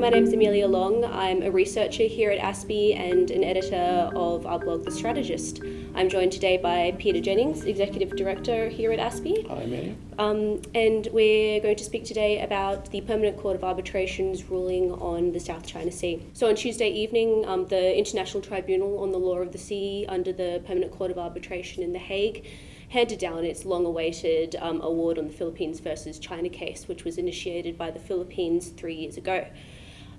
my name's Amelia Long. I'm a researcher here at ASPI and an editor of our blog, The Strategist. I'm joined today by Peter Jennings, Executive Director here at ASPI. Hi, Amelia. And we're going to speak today about the Permanent Court of Arbitration's ruling on the South China Sea. So on Tuesday evening, the International Tribunal on the Law of the Sea under the Permanent Court of Arbitration in The Hague handed down its long-awaited award on the Philippines versus China case, which was initiated by the Philippines 3 years ago.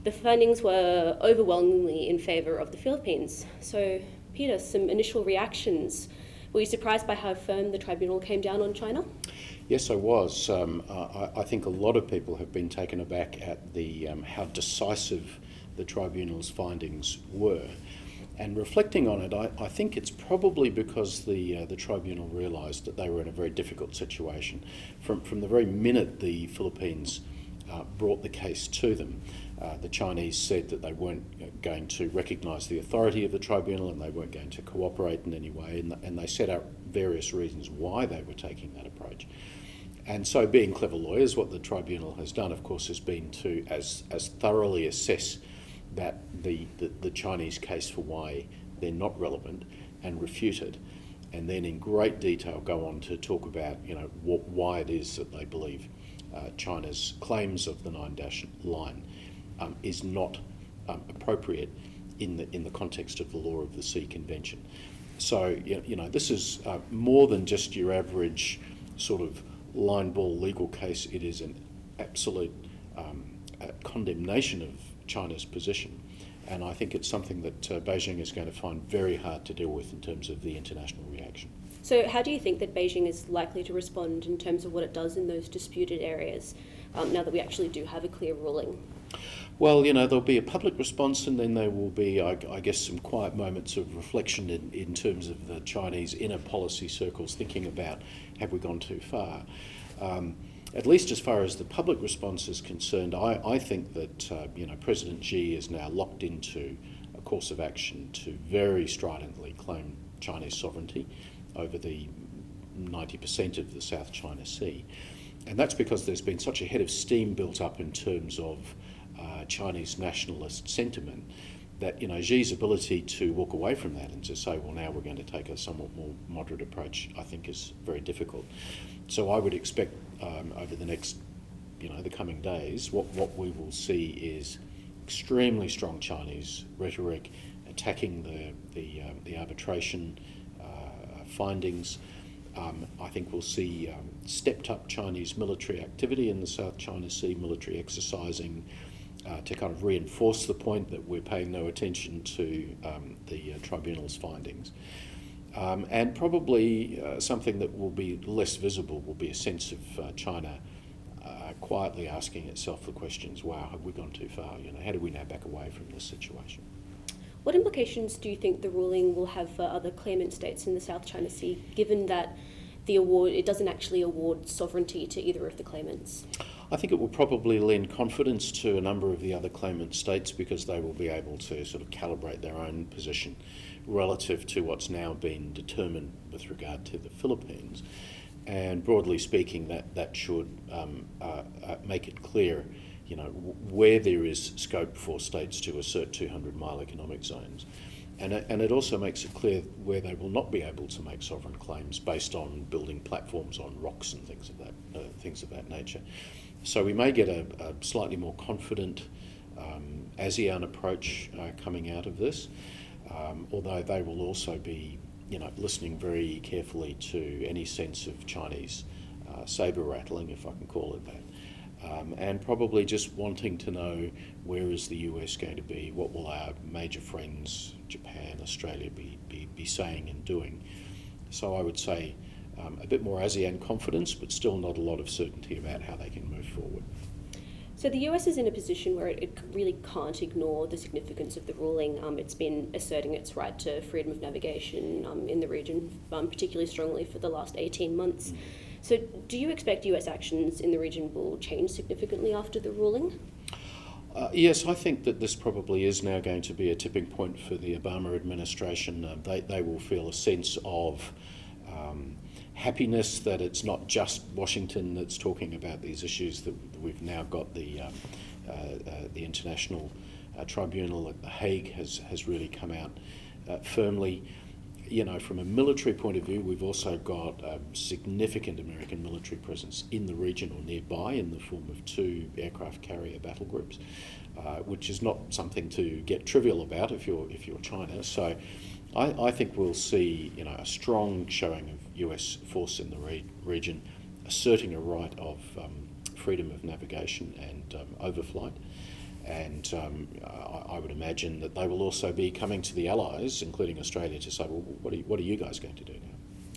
The findings were overwhelmingly in favour of the Philippines. So, Peter, some initial reactions. Were you surprised by how firm the tribunal came down on China? Yes, I was. I think a lot of people have been taken aback at the how decisive the tribunal's findings were. And reflecting on it, I think it's probably because the tribunal realised that they were in a very difficult situation. From the very minute the Philippines brought the case to them, the Chinese said that they weren't going to recognise the authority of the tribunal and they weren't going to cooperate in any way, and they set out various reasons why they were taking that approach. And so, being clever lawyers, what the tribunal has done, of course, has been to as thoroughly assess that the Chinese case for why they're not relevant and refute it, and then in great detail go on to talk about why it is that they believe China's claims of the 9-dash line is not appropriate in the context of the Law of the Sea Convention. So this is more than just your average sort of line ball legal case. It is an absolute condemnation of China's position, and I think it's something that Beijing is going to find very hard to deal with in terms of the international reaction. So how do you think that Beijing is likely to respond in terms of what it does in those disputed areas, now that we actually do have a clear ruling? Well, there'll be a public response, and then there will be, I guess, some quiet moments of reflection in terms of the Chinese inner policy circles thinking about, have we gone too far? At least as far as the public response is concerned, I think that President Xi is now locked into a course of action to very stridently claim Chinese sovereignty over the 90% of the South China Sea. And that's because there's been such a head of steam built up in terms of Chinese nationalist sentiment that Xi's ability to walk away from that and to say, well, now we're going to take a somewhat more moderate approach, I think is very difficult. So I would expect over the next, the coming days, what we will see is extremely strong Chinese rhetoric attacking the arbitration findings. I think we'll see stepped up Chinese military activity in the South China Sea, military exercising to kind of reinforce the point that we're paying no attention to the tribunal's findings. And probably something that will be less visible will be a sense of China quietly asking itself the questions, wow, have we gone too far? How do we now back away from this situation? What implications do you think the ruling will have for other claimant states in the South China Sea, given that it doesn't actually award sovereignty to either of the claimants? I think it will probably lend confidence to a number of the other claimant states because they will be able to sort of calibrate their own position relative to what's now been determined with regard to the Philippines. And broadly speaking, that should make it clear where there is scope for states to assert 200-mile economic zones. And it also makes it clear where they will not be able to make sovereign claims based on building platforms on rocks and things of that nature. So we may get a slightly more confident ASEAN approach coming out of this, although they will also be listening very carefully to any sense of Chinese sabre rattling, if I can call it that. And probably just wanting to know where is the US going to be, what will our major friends, Japan, Australia, be saying and doing. So I would say a bit more ASEAN confidence, but still not a lot of certainty about how they can move forward. So the US is in a position where it really can't ignore the significance of the ruling. It's been asserting its right to freedom of navigation in the region, particularly strongly for the last 18 months. So do you expect US actions in the region will change significantly after the ruling? Yes, I think that this probably is now going to be a tipping point for the Obama administration. They will feel a sense of happiness that it's not just Washington that's talking about these issues, that we've now got the the International Tribunal at The Hague has really come out firmly. From a military point of view, we've also got a significant American military presence in the region or nearby in the form of 2 aircraft carrier battle groups, which is not something to get trivial about if you're China. So I think we'll see a strong showing of US force in the region asserting a right of freedom of navigation and overflight. And I would imagine that they will also be coming to the allies, including Australia, to say, well, what are you guys going to do now?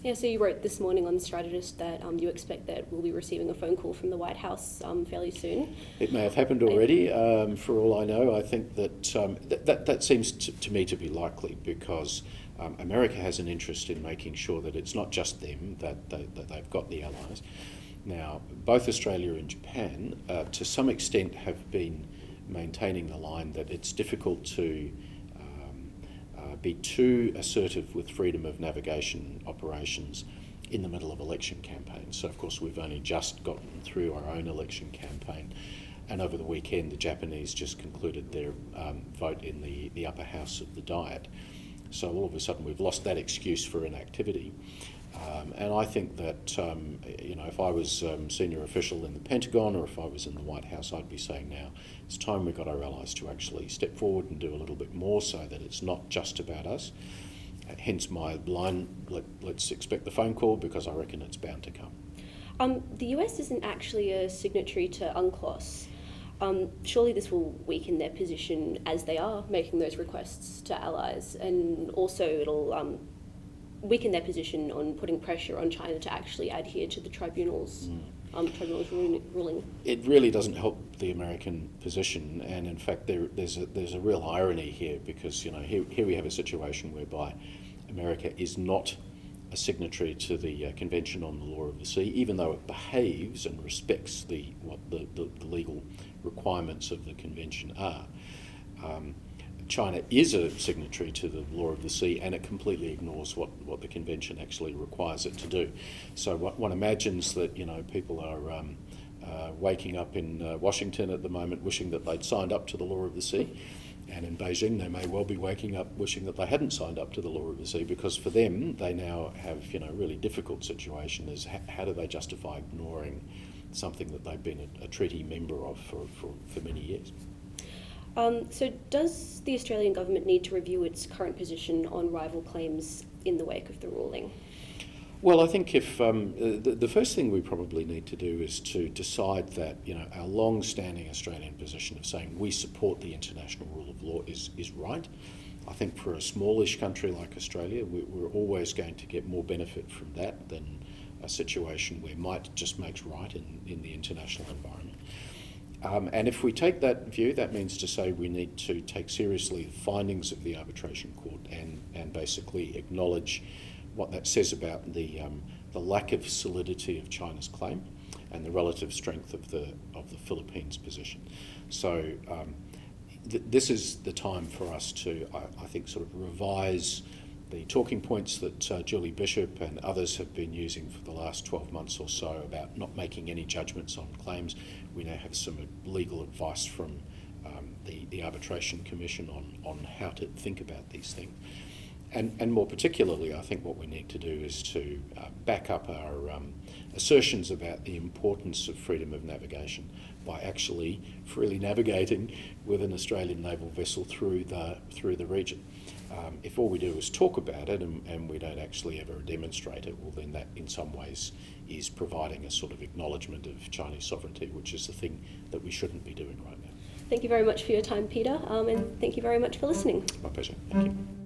Yeah, so you wrote this morning on The Strategist that you expect that we'll be receiving a phone call from the White House fairly soon. It may have happened already. For all I know, I think that seems to me to be likely because America has an interest in making sure that it's not just them, that they've got the allies. Now, both Australia and Japan, to some extent, have been maintaining the line that it's difficult to be too assertive with freedom of navigation operations in the middle of election campaigns. So, of course, we've only just gotten through our own election campaign, and over the weekend the Japanese just concluded their vote in the upper house of the Diet. So all of a sudden we've lost that excuse for inactivity. And I think that, if I was senior official in the Pentagon or if I was in the White House, I'd be saying now it's time we got our allies to actually step forward and do a little bit more so that it's not just about us. Hence my line, let's expect the phone call because I reckon it's bound to come. The US isn't actually a signatory to UNCLOS. Surely this will weaken their position as they are making those requests to allies, and also it'll weaken their position on putting pressure on China to actually adhere to the tribunal's ruling. It really doesn't help the American position, and in fact there's a real irony here because here we have a situation whereby America is not a signatory to the Convention on the Law of the Sea, even though it behaves and respects what the legal requirements of the convention are. China is a signatory to the Law of the Sea, and it completely ignores what the convention actually requires it to do. So one imagines that people are waking up in Washington at the moment wishing that they'd signed up to the Law of the Sea. And in Beijing, they may well be waking up wishing that they hadn't signed up to the Law of the Sea, because for them, they now have a really difficult situation is how do they justify ignoring something that they've been a treaty member of for many years. So does the Australian government need to review its current position on rival claims in the wake of the ruling? Well, I think if the first thing we probably need to do is to decide that our long-standing Australian position of saying we support the international rule of law is right. I think for a smallish country like Australia, we're always going to get more benefit from that than a situation where might just makes right in the international environment. And if we take that view, that means to say we need to take seriously the findings of the arbitration court and basically acknowledge what that says about the lack of solidity of China's claim and the relative strength of the Philippines' position. So this is the time for us to, I think, sort of revise the talking points that Julie Bishop and others have been using for the last 12 months or so about not making any judgments on claims. We now have some legal advice from the Arbitration Commission on how to think about these things. And more particularly, I think what we need to do is to back up our assertions about the importance of freedom of navigation by actually freely navigating with an Australian naval vessel through the region. If all we do is talk about it and we don't actually ever demonstrate it, well then that in some ways is providing a sort of acknowledgement of Chinese sovereignty, which is the thing that we shouldn't be doing right now. Thank you very much for your time, Peter, and thank you very much for listening. My pleasure. Thank you.